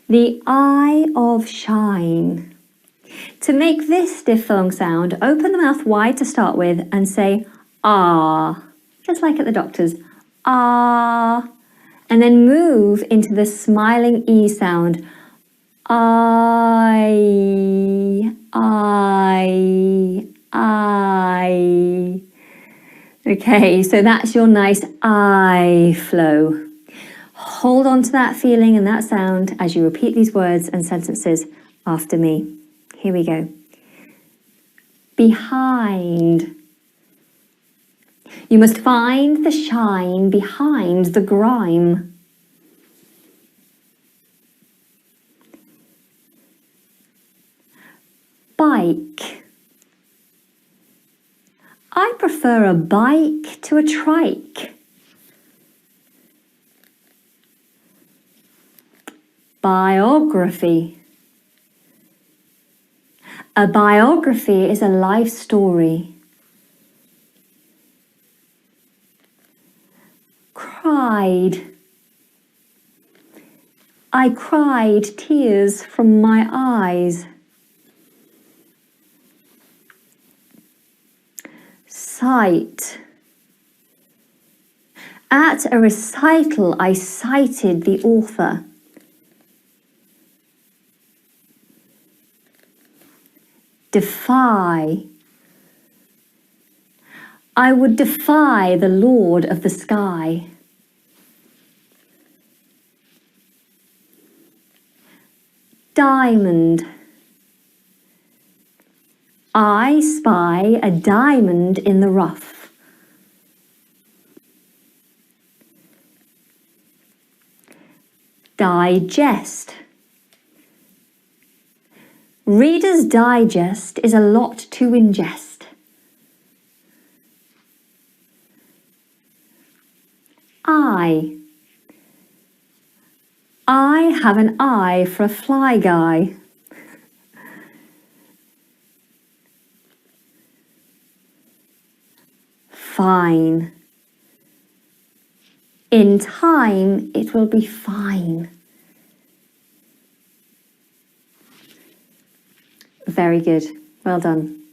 The eye of shine. To make this diphthong sound, open the mouth wide to start with and say ah, just like at the doctor's. Ah. And then move into the smiling E sound. I. Okay, so that's your nice I flow. Hold on to that feeling and that sound as you repeat these words and sentences after me. Here we go. Behind. You must find the shine behind the grime. Bike. I prefer a bike to a trike. Biography. A biography is a life story. Cried. I cried tears from my eyes. Cite. At a recital, I cited the author. Defy. I would defy the Lord of the sky. Diamond. I spy a diamond in the rough. Digest. Reader's Digest is a lot to ingest. Eye. I have an eye for a fly guy. Fine. In time, it will be fine. Very good. Well done.